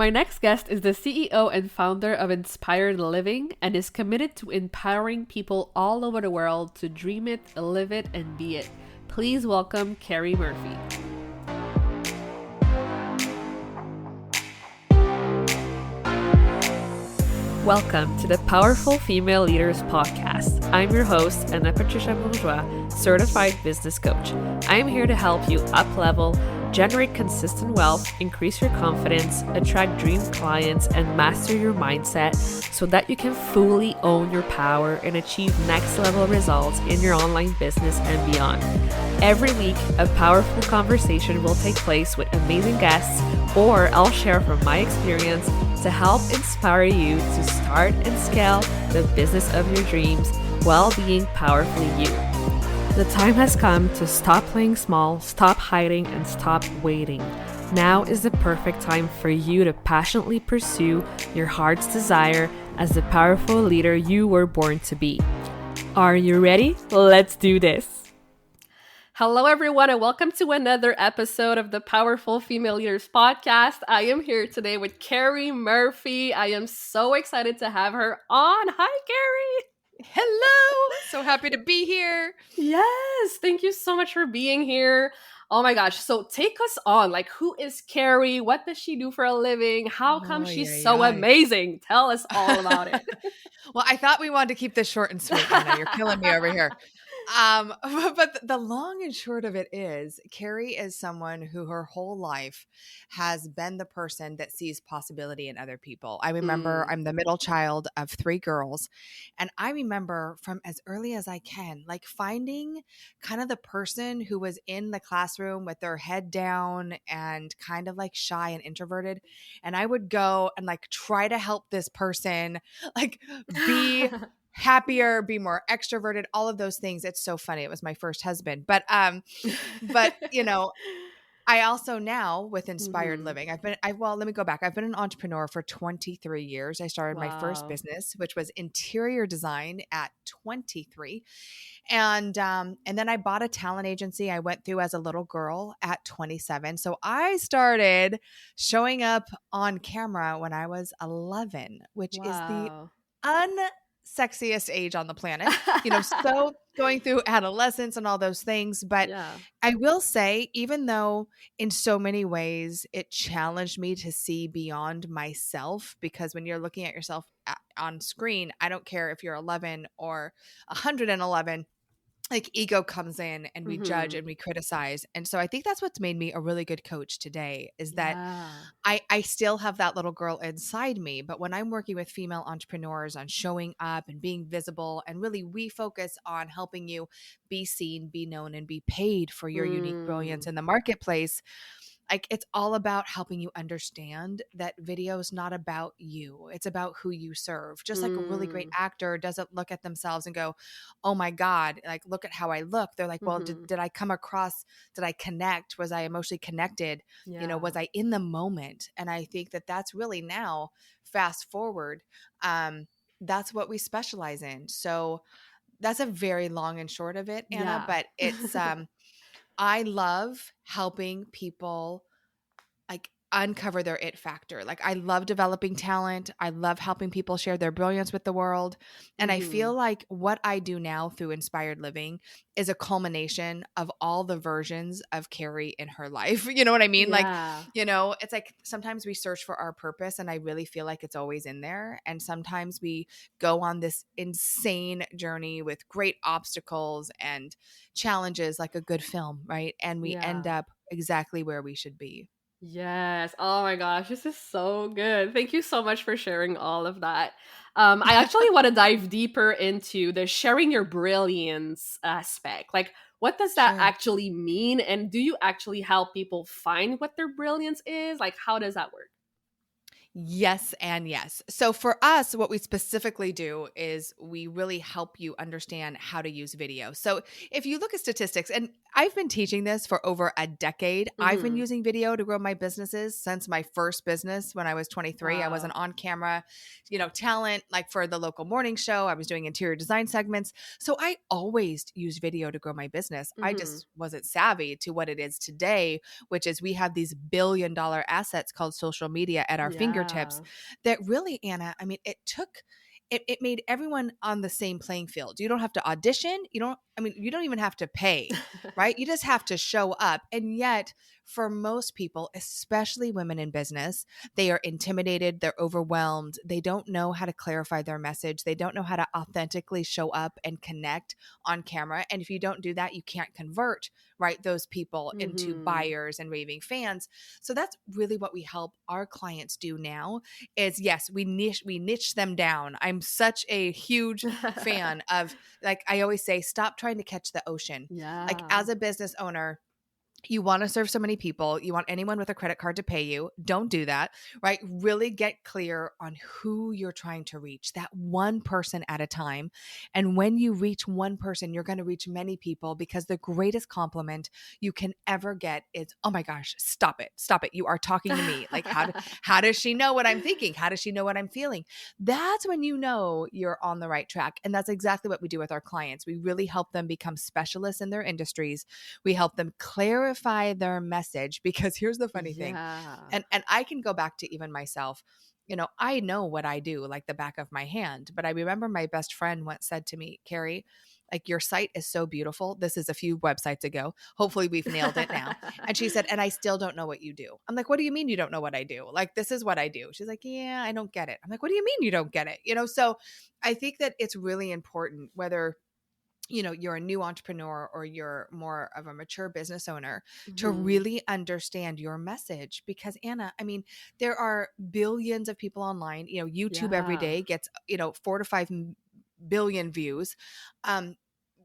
My next guest is the CEO and founder of Inspired Living and is committed to empowering people all over the world to dream it, live it, and be it. Please welcome Keri Murphy. Welcome to the Powerful Female Leaders Podcast. I'm your host, Anna Patricia Bourgeois, certified business coach. I'm here to help you up-level, generate consistent wealth, increase your confidence, attract dream clients, and master your mindset so that you can fully own your power and achieve next-level results in your online business and beyond. Every week, a powerful conversation will take place with amazing guests, or I'll share from my experience to help inspire you to start and scale the business of your dreams while being powerfully you. The time has come to stop playing small, stop hiding, and stop waiting. Now is the perfect time for you to passionately pursue your heart's desire as the powerful leader you were born to be. Are you ready? Let's do this. Hello, everyone, and welcome to another episode of the Powerful Female Leaders Podcast. I am here today with Keri Murphy. I am so excited to have her on. Hi, Keri. Hello. So happy to be here. Yes. Thank you so much for being here. Oh my gosh. So take us on. Like, who is Keri? What does she do for a living? How come she's so amazing? Tell us all about it. Well, I thought we wanted to keep this short and sweet, Anna. You're killing me over here. But the long and short of it is, Keri is someone who her whole life has been the person that sees possibility in other people. I remember I'm the middle child of 3 girls, and I remember from as early as I can, like finding kind of the person who was in the classroom with their head down and kind of like shy and introverted. And I would go and like try to help this person like be happier, be more extroverted, all of those things. It's so funny. It was my first husband. But you know, I also now with Inspired Living, let me go back. I've been an entrepreneur for 23 years. I started my first business, which was interior design at 23. And then I bought a talent agency I went through as a little girl at 27. So I started showing up on camera when I was 11, which is the unsexiest age on the planet, so going through adolescence and all those things. But I will say, even though in so many ways it challenged me to see beyond myself, because when you're looking at yourself on screen, I don't care if you're 11 or 111, like ego comes in and we judge and we criticize. And so I think that's what's made me a really good coach today is that I still have that little girl inside me. But when I'm working with female entrepreneurs on showing up and being visible, and really we focus on helping you be seen, be known, and be paid for your unique brilliance in the marketplace. Like it's all about helping you understand that video is not about you. It's about who you serve. Just like a really great actor doesn't look at themselves and go, oh my God, like, look at how I look. They're like, well, did I come across, did I connect? Was I emotionally connected? Was I in the moment? And I think that that's really now, fast forward, that's what we specialize in. So that's a very long and short of it, Anna, but it's, I love helping people like uncover their it factor. Like I love developing talent. I love helping people share their brilliance with the world. And I feel like what I do now through Inspired Living is a culmination of all the versions of Keri in her life. You know what I mean? Like, it's like sometimes we search for our purpose and I really feel like it's always in there. And sometimes we go on this insane journey with great obstacles and challenges like a good film, right? And we end up exactly where we should be. Yes. Oh my gosh, this is so good. Thank you so much for sharing all of that. I actually want to dive deeper into the sharing your brilliance aspect. Like, what does that actually mean? And do you actually help people find what their brilliance is? Like, how does that work? Yes and yes. So for us, what we specifically do is we really help you understand how to use video. So if you look at statistics, and I've been teaching this for over a decade, I've been Mm-hmm. using video to grow my businesses since my first business when I was 23. I was an Wow. on camera, talent like for the local morning show. I was doing interior design segments. So I always use video to grow my business. I Mm-hmm. just wasn't savvy to what it is today, which is we have these billion-dollar assets called social media at our fingertips Yeah. that really, Anna, I mean, it made everyone on the same playing field. You don't have to audition. You don't even have to pay, right? You just have to show up. And yet, for most people, especially women in business, they are intimidated, they're overwhelmed, they don't know how to clarify their message, they don't know how to authentically show up and connect on camera. And if you don't do that, you can't convert, right, those people into Mm-hmm. buyers and raving fans. So that's really what we help our clients do now is yes, we niche them down. I'm such a huge fan of, like I always say, stop trying to catch the ocean. Like Yeah. as a business owner, you want to serve so many people. You want anyone with a credit card to pay you. Don't do that, right? Really get clear on who you're trying to reach, that one person at a time. And when you reach one person, you're going to reach many people because the greatest compliment you can ever get is, oh my gosh, stop it. Stop it. You are talking to me. Like, how does she know what I'm thinking? How does she know what I'm feeling? That's when you know you're on the right track. And that's exactly what we do with our clients. We really help them become specialists in their industries. We help them clarify their message because here's the funny thing. Yeah. And I can go back to even myself. I know what I do like the back of my hand, but I remember my best friend once said to me, Keri, like your site is so beautiful. This is a few websites ago. Hopefully we've nailed it now. And she said, and I still don't know what you do. I'm like, what do you mean you don't know what I do? Like, this is what I do. She's like, yeah, I don't get it. I'm like, what do you mean you don't get it? So I think that it's really important whether you're a new entrepreneur or you're more of a mature business owner to Mm-hmm. really understand your message. Because Anna, I mean, there are billions of people online. YouTube every Yeah. day gets 4 to 5 billion views. um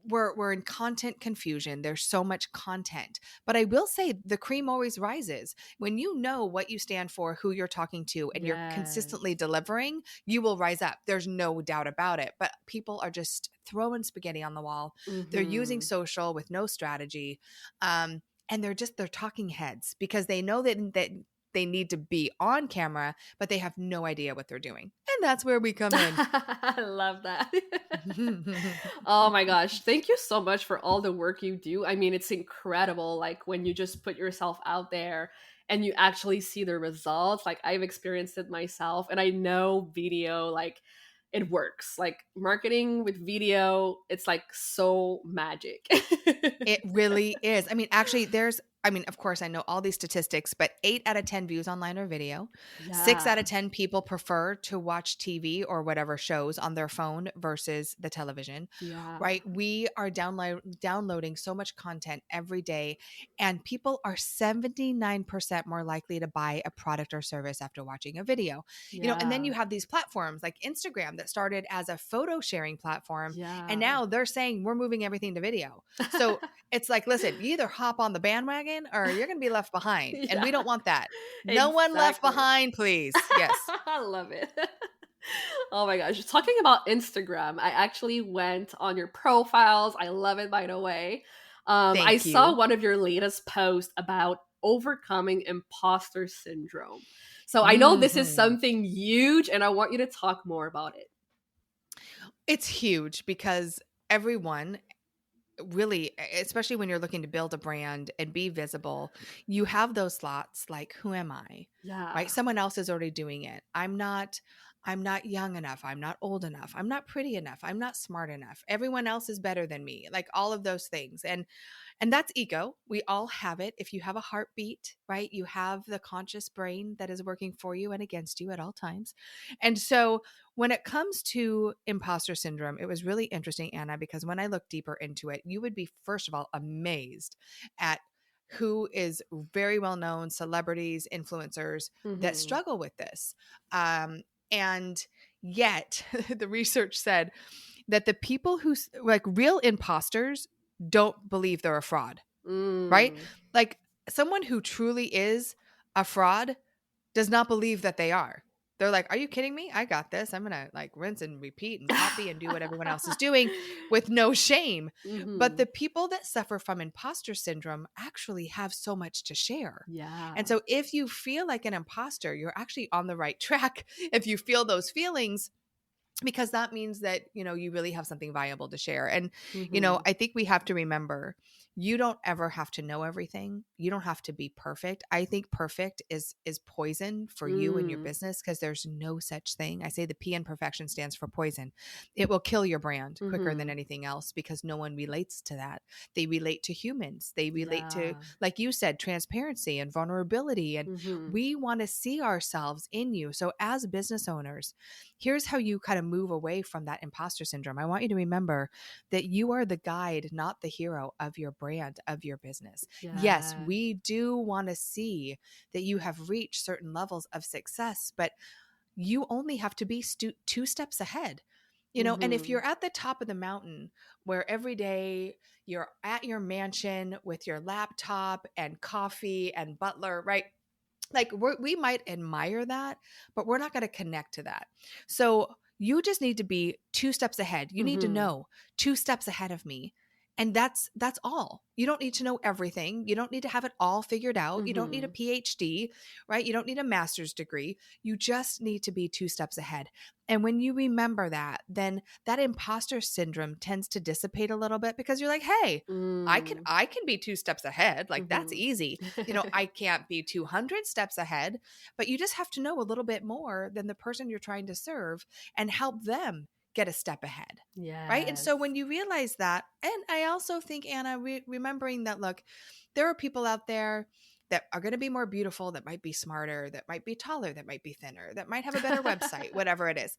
we're in content confusion. There's so much content, but I will say the cream always rises when you know what you stand for, who you're talking to, and you're consistently Yes. delivering. You will rise up. There's no doubt about it. But people are just throwing spaghetti on the wall. They're using Mm-hmm. social with no strategy, and they're talking heads because they know that they need to be on camera, but they have no idea what they're doing, and that's where we come in. I love that. Oh my gosh. Thank you so much for all the work you do. I mean, it's incredible. Like when you just put yourself out there and you actually see the results. Like I've experienced it myself and I know video, like it works. Like marketing with video, it's like so magic. It really is. I mean, actually, of course, I know all these statistics, but 8 out of 10 views online are video. 6 out of 10 people prefer to watch TV or whatever shows on their phone versus the television, Yeah. right? We are downloading so much content every day, and people are 79% more likely to buy a product or service after watching a video. And then Yeah. you have these platforms like Instagram that started as a photo sharing platform, and Yeah. now they're saying we're moving everything to video. So it's like, listen, you either hop on the bandwagon or you're going to be left behind. And we Yeah. don't want that. No one left Exactly. behind, please. Yes. I love it. Oh my gosh. Talking about Instagram, I actually went on your profiles. I love it, by the way. I Thank saw you. one of your latest posts about overcoming imposter syndrome. So I know this is Hmm. something huge, and I want you to talk more about it. It's huge because everyone really, especially when you're looking to build a brand and be visible, you have those thoughts like, who am I? Right? Yeah. Someone else is already doing it. I'm not young enough. I'm not old enough. I'm not pretty enough. I'm not smart enough. Everyone else is better than me. Like all of those things. And that's ego. We all have it. If you have a heartbeat, right? You have the conscious brain that is working for you and against you at all times. And so when it comes to imposter syndrome, it was really interesting, Anna, because when I looked deeper into it, you would be, first of all, amazed at who is very well known celebrities, influencers that Hmm. struggle with this. And yet, the research said that the people who, like real imposters, don't believe they're a fraud, right? Mm. Like someone who truly is a fraud does not believe that they are. They're like, "Are you kidding me? I got this. I'm gonna like rinse and repeat and copy and do what everyone else is doing with no shame." But Mm-hmm. the people that suffer from imposter syndrome actually have so much to share. Yeah. And so if you feel like an imposter, you're actually on the right track. If you feel those feelings, because that means that, you really have something viable to share. And, Mm-hmm. I think we have to remember, you don't ever have to know everything. You don't have to be perfect. I think perfect is poison for you and your Mm. business, because there's no such thing. I say the P in perfection stands for poison. It will kill your brand quicker than Mm-hmm. anything else, because no one relates to that. They relate to humans. They relate to, Yeah. like you said, transparency and vulnerability. And Mm-hmm. we want to see ourselves in you. So as business owners, here's how you kind of move away from that imposter syndrome. I want you to remember that you are the guide, not the hero of your brand, of your business. Yes, Yeah. we do want to see that you have reached certain levels of success, but you only have to be two steps ahead. And if Mm-hmm. you're at the top of the mountain, where every day you're at your mansion with your laptop and coffee and butler, right? Like we might admire that, but we're not going to connect to that. So you just need to be two steps ahead. You need to Mm-hmm. know two steps ahead of me. And that's all. You don't need to know everything. You don't need to have it all figured out. You don't need a Mm-hmm. PhD, right? You don't need a master's degree. You just need to be two steps ahead. And when you remember that, then that imposter syndrome tends to dissipate a little bit, because you're like, "Hey, I can Mm. I can be two steps ahead. Like, that's Mm-hmm. easy. I can't be 200 steps ahead, but you just have to know a little bit more than the person you're trying to serve and help them get a step ahead." Right. And Yes. so when you realize that, and I also think, Anna, remembering that, look, there are people out there that are going to be more beautiful, that might be smarter, that might be taller, that might be thinner, that might have a better website, whatever it is.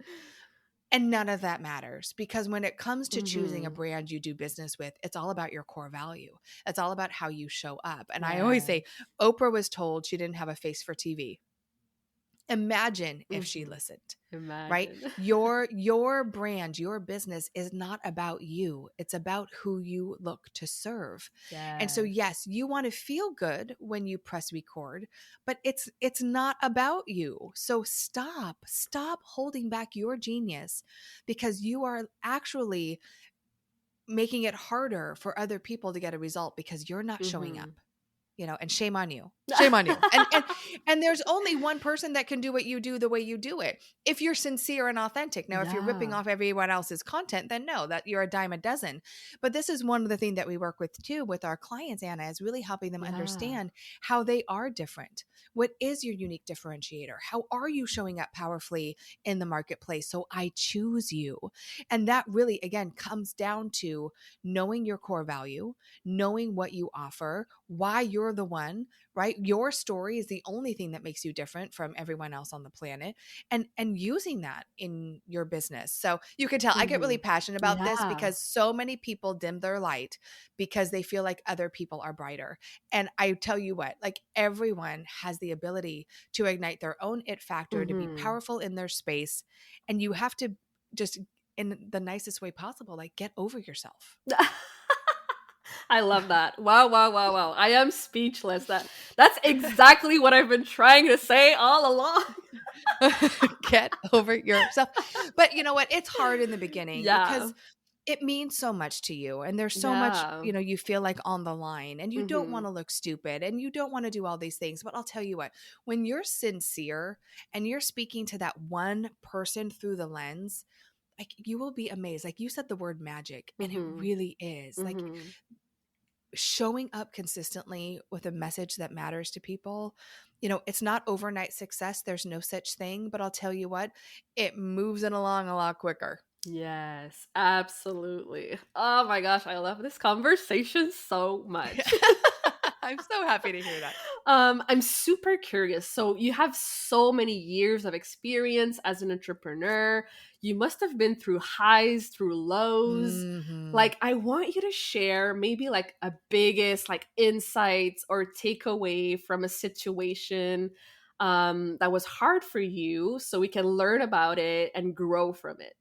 And none of that matters, because when it comes to choosing a Mm-hmm. brand you do business with, it's all about your core value. It's all about how you show up. And I always Yeah. say, Oprah was told she didn't have a face for TV. Imagine if she Mm-hmm. listened, right? Imagine. Your brand, your business is not about you. It's about who you look to serve. And so Yes. yes, you want to feel good when you press record, but it's not about you. So stop holding back your genius, because you are actually making it harder for other people to get a result, because you're not showing up. Mm-hmm. And shame on you. Shame on you. And there's only one person that can do what you do the way you do it, if you're sincere and authentic. Now, if you're ripping Yeah. off everyone else's content, then no, that you're a dime a dozen. But this is one of the things that we work with too with our clients, Anna, is really helping them Yeah. understand how they are different. What is your unique differentiator? How are you showing up powerfully in the marketplace? So I choose you. And that really, again, comes down to knowing your core value, knowing what you offer, why you're the one, right? Your story is the only thing that makes you different from everyone else on the planet, and using that in your business. So you can tell I get Mm-hmm. really passionate about this, Yeah. because so many people dim their light because they feel like other people are brighter. And I tell you what, like, everyone has the ability to ignite their own it factor, to be Mm-hmm. powerful in their space. And you have to just, in the nicest way possible, like, get over yourself. I love that. Wow, wow, wow, wow. I am speechless. That's exactly what I've been trying to say all along. Get over yourself. But you know what? It's hard in the beginning, Yeah. because it means so much to you. And there's so much, Yeah. you feel like on the line, and you don't want Mm-hmm. to look stupid, and you don't want to do all these things. But I'll tell you what, when you're sincere and you're speaking to that one person through the lens, like, you will be amazed. Like you said the word magic, and it Mm-hmm. really is. Like, Mm-hmm. showing up consistently with a message that matters to people, it's not overnight success. There's no such thing. But I'll tell you what, it moves it along a lot quicker. Yes, absolutely. Oh my gosh, I love this conversation so much. I'm so happy to hear that. I'm super curious. So you have so many years of experience as an entrepreneur. You must have been through highs, through lows. Hmm. Like, I want you to share maybe like a biggest like insights or takeaway from a situation that was hard for you, so we can learn about it and grow from it.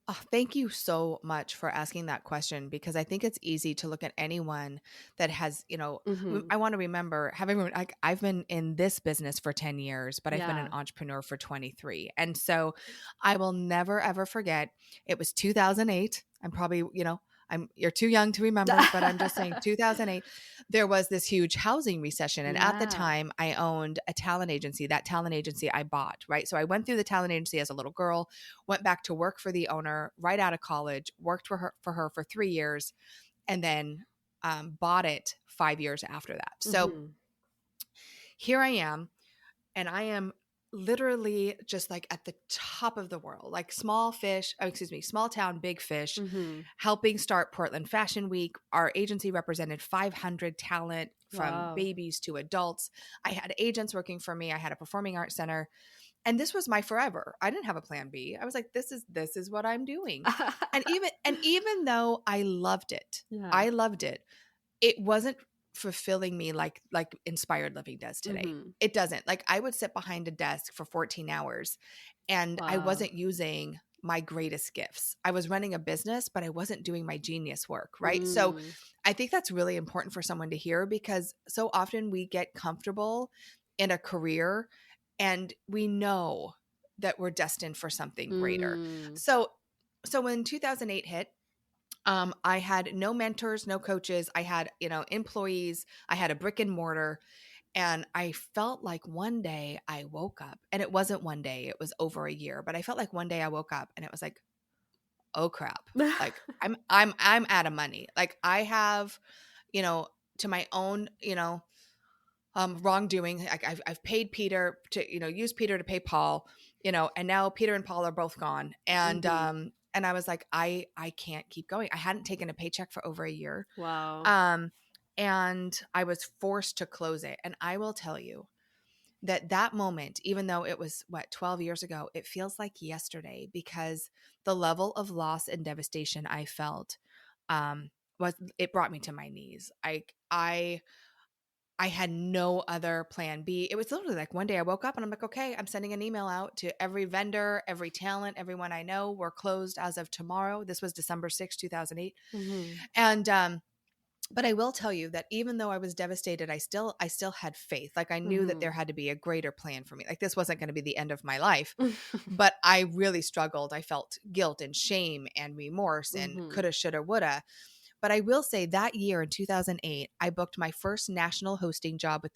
Oh, thank you so much for asking that question, because I think it's easy to look at anyone that has, Mm-hmm. I want to remember having, like, I've been in this business for 10 years, but I've been an Yeah. entrepreneur for 23. And so I will never, ever forget. It was 2008. I'm probably, you're too young to remember, but I'm just saying 2008, there was this huge housing recession. And at the Yeah. time I owned a talent agency. That talent agency I bought, right? So I went through the talent agency as a little girl, went back to work for the owner right out of college, worked for her for 3 years, and then bought it 5 years after that. So Mm-hmm. here I am, and I am literally just like at the top of the world, like small fish, small town, big fish, Mm-hmm. helping start Portland Fashion Week. Our agency represented 500 talent from Wow. babies to adults. I had agents working for me. I had a performing arts center. And this was my forever. I didn't have a plan B. I was like, this is what I'm doing. And even though Yeah. I loved it, it wasn't fulfilling me like inspired living does today. Mm-hmm. It doesn't. Like, I would sit behind a desk for 14 hours and I Wow. wasn't using my greatest gifts. I was running a business, but I wasn't doing my genius work, right? So Mm. I think that's really important for someone to hear, because so often we get comfortable in a career and we know that we're destined for something greater. Mm. So when 2008 hit, I had no mentors, no coaches. I had, employees. I had a brick and mortar. And I felt like one day I woke up, and it wasn't one day, it was over a year, but I felt like one day I woke up and it was like, oh crap. Like, I'm out of money. Like, I have, you know, to my own, wrongdoing. Like, I've paid Peter to, use Peter to pay Paul, and now Peter and Paul are both gone. Mm-hmm. And I was like, I can't keep going. I hadn't taken a paycheck for over a year. Wow. Um, and I was forced to close it. And I will tell you that moment, even though it was 12 years ago, it feels like yesterday, because the level of loss and devastation I felt, um, it brought me to my knees. I had no other plan B. It was literally like one day I woke up and I'm like, okay, I'm sending an email out to every vendor, every talent, everyone I know. We're closed as of tomorrow. This was December 6th, 2008. Mm-hmm. And but I will tell you that even though I was devastated, I still had faith. Like, I knew that Mm-hmm. there had to be a greater plan for me. Like, this wasn't going to be the end of my life, but I really struggled. I felt guilt and shame and remorse and Mm-hmm. coulda, shoulda, woulda. But I will say that year in 2008, I booked my first national hosting job with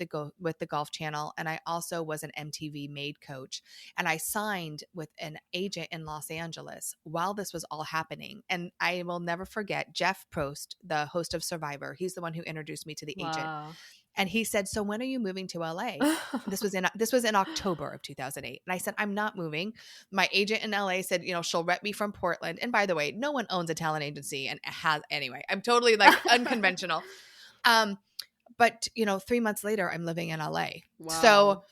the Golf Channel, and I also was an MTV maid coach. And I signed with an agent in Los Angeles while this was all happening. And I will never forget Jeff Prost, the host of Survivor. He's the one who introduced me to the agent. Wow. And he said, "So when are you moving to LA?" This was in October of 2008. And I said, "I'm not moving." My agent in LA said, "She'll rep me from Portland." And by the way, no one owns a talent agency and has anyway. I'm totally like unconventional. Um, but 3 months later, I'm living in LA. So Wow.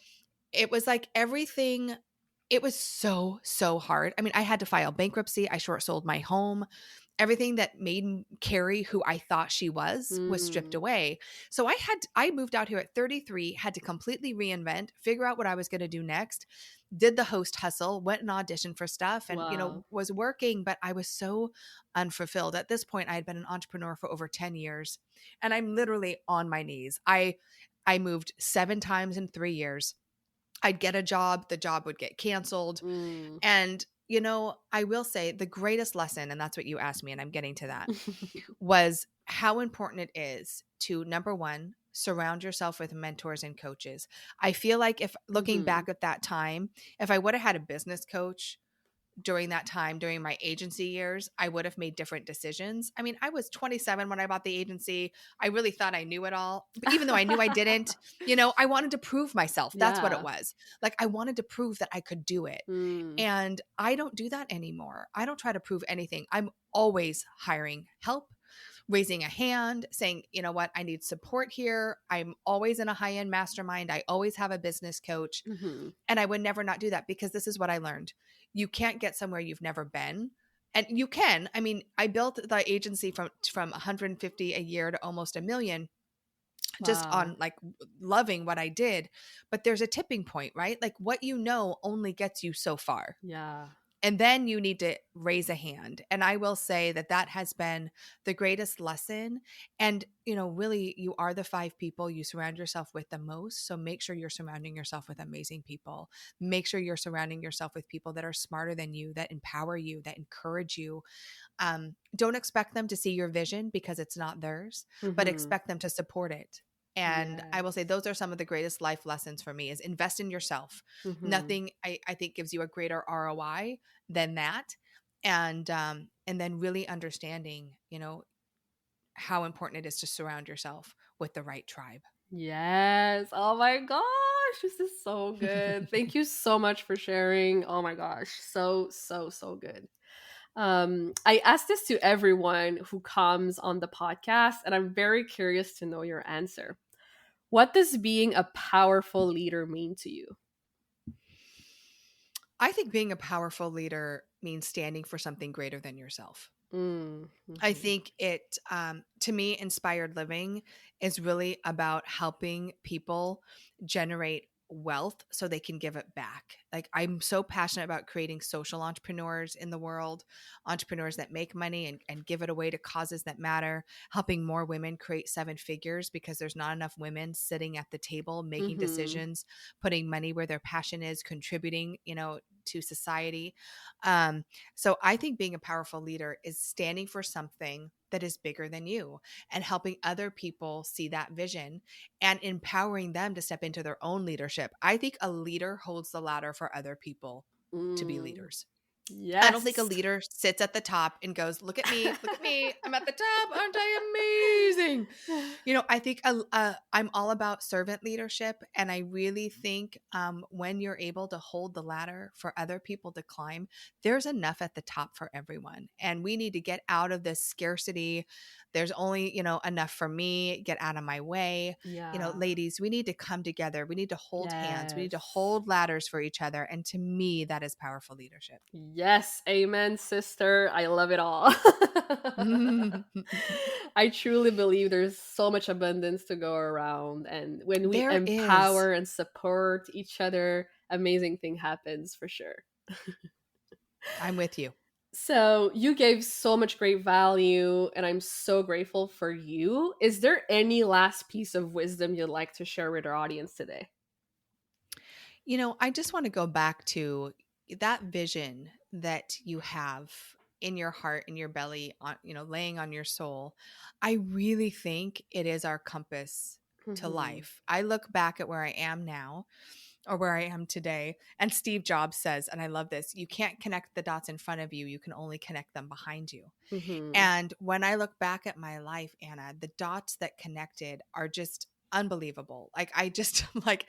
it was like everything. It was so, so hard. I mean, I had to file bankruptcy. I short sold my home. Everything that made Keri who I thought she was stripped Mm. away. So I moved out here at 33, had to completely reinvent, figure out what I was going to do next. Did the host hustle, went and auditioned for stuff, and Wow. was working, but I was so unfulfilled. At this point, I had been an entrepreneur for over 10 years, and I'm literally on my knees. I moved 7 times in 3 years. I'd get a job, the job would get canceled. Mm. And, I will say the greatest lesson, and that's what you asked me, and I'm getting to that, was how important it is to, number one, surround yourself with mentors and coaches. I feel like, if looking Mm-hmm. back at that time, if I would have had a business coach during that time, during my agency years, I would have made different decisions. I mean, I was 27 when I bought the agency. I really thought I knew it all, but even though I knew I didn't, I wanted to prove myself. That's what it Yeah. was. Like, I wanted to prove that I could do it. Mm. And I don't do that anymore. I don't try to prove anything. I'm always hiring help, raising a hand, saying, you know what, I need support here. I'm always in a high-end mastermind. I always have a business coach. Mm-hmm. And I would never not do that, because this is what I learned. You can't get somewhere you've never been. And you can. I mean, I built the agency from 150 a year to almost $1 million, just Wow. on like loving what I did. But there's a tipping point, right? Like, what only gets you so far. Yeah. And then you need to raise a hand. And I will say that that has been the greatest lesson. And, really, you are the 5 people you surround yourself with the most. So make sure you're surrounding yourself with amazing people. Make sure you're surrounding yourself with people that are smarter than you, that empower you, that encourage you. Don't expect them to see your vision because it's not theirs, but Mm-hmm. expect them to support it. And I will say Yes. those are some of the greatest life lessons for me is invest in yourself. Mm-hmm. Nothing I think gives you a greater ROI than that. And then really understanding, how important it is to surround yourself with the right tribe. Yes. Oh my gosh, this is so good. Thank you so much for sharing. Oh my gosh, so so so good. I ask this to everyone who comes on the podcast, and I'm very curious to know your answer. What does being a powerful leader mean to you? I think being a powerful leader means standing for something greater than yourself. I Mm-hmm. think to me, inspired living is really about helping people generate wealth so they can give it back. Like, I'm so passionate about creating social entrepreneurs in the world, entrepreneurs that make money and give it away to causes that matter, helping more women create 7 figures because there's not enough women sitting at the table making Mm-hmm. decisions, putting money where their passion is, contributing, to society. Um, so I think being a powerful leader is standing for something that is bigger than you and helping other people see that vision and empowering them to step into their own leadership. I think a leader holds the ladder for other people to be Mm. leaders. I don't think a Yes. leader sits at the top and goes, look at me, I'm at the top, aren't I amazing? I think I'm all about servant leadership. And I really think when you're able to hold the ladder for other people to climb, there's enough at the top for everyone. And we need to get out of this scarcity. There's only, enough for me, get out of my way. Yeah. Ladies, we need to come together. We need to hold hands. We need to Yes. hold ladders for each other. And to me, that is powerful leadership. Yes, amen, sister. I love it all. I truly believe there's so much abundance to go around, and when we There is. empower and support each other, amazing thing happens for sure. I'm with you. So, you gave so much great value, and I'm so grateful for you. Is there any last piece of wisdom you'd like to share with our audience today? I just want to go back to that vision that you have in your heart, in your belly, on, laying on your soul. I really think it is our compass to Mhm. life. I look back at where I am now or where I am today, and Steve Jobs says, and I love this, you can't connect the dots in front of you, you can only connect them behind you. Mhm. And when I look back at my life, Anna, the dots that connected are just unbelievable. Like, I just like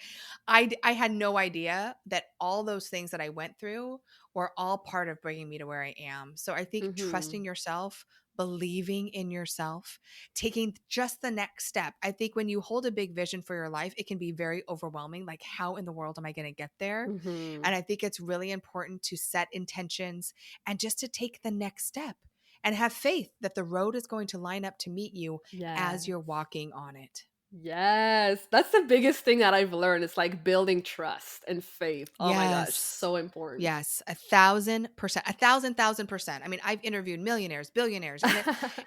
I had no idea that all those things that I went through were all part of bringing me to where I am. So I think Mhm. trusting yourself, believing in yourself, taking just the next step. I think when you hold a big vision for your life, it can be very overwhelming. Like, how in the world am I going to get there? Mhm. And I think it's really important to set intentions and just to take the next step and have faith that the road is going to line up to meet you as Yes. you're walking on it. Yes, that's the biggest thing that I've learned. It's like building trust and faith. Oh my gosh, Yes. so important. Yes, 1,000%, 1,000,000%. I mean, I've interviewed millionaires, billionaires,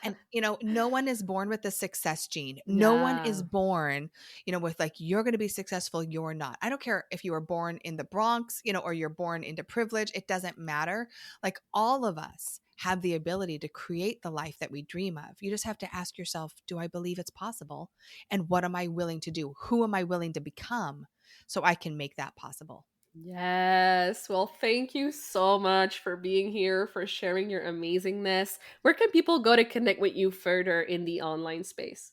and no one is born with the success gene. No one is Yeah. born, with like you're going to be successful, you're not. I don't care if you were born in the Bronx, or you're born into privilege, it doesn't matter. Like, all of us have the ability to create the life that we dream of. You just have to ask yourself, do I believe it's possible? And what am I willing to do? Who am I willing to become so I can make that possible? Yes. Well, thank you so much for being here, for sharing your amazingness. Where can people go to connect with you further in the online space?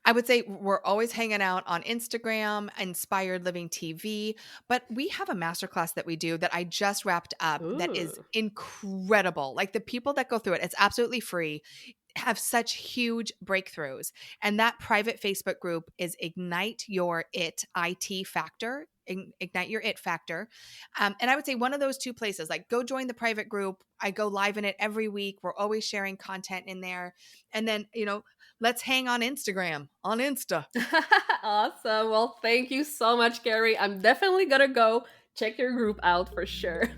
I would say we're always hanging out on Instagram, Inspired Living TV, but we have a masterclass that we do that I just wrapped up that is Ooh. incredible. Like, the people that go through it, it's absolutely free, have such huge breakthroughs. And that private Facebook group is Ignite Your IT Factor. Ignite Your It Factor. And I would say one of those two places, like, go join the private group. I go live in it every week. We're always sharing content in there. And then, let's hang on Instagram, on Insta. Awesome. Well, thank you so much, Keri. I'm definitely going to go Check your group out for sure.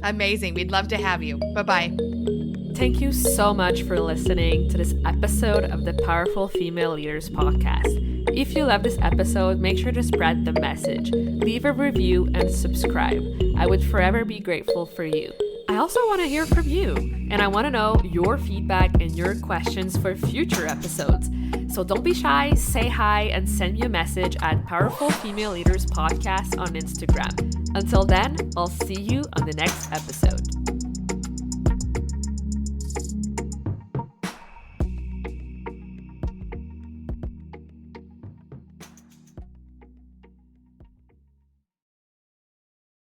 Amazing. We'd love to have you. Bye-bye. Thank you so much for listening to this episode of the Powerful Female Leaders podcast. If you love this episode, make sure to spread the message, leave a review, and subscribe. I would forever be grateful for you. I also want to hear from you, and I want to know your feedback and your questions for future episodes. So don't be shy, say hi, and send me a message at Powerful Female Leaders Podcast on Instagram. Until then, I'll see you on the next episode.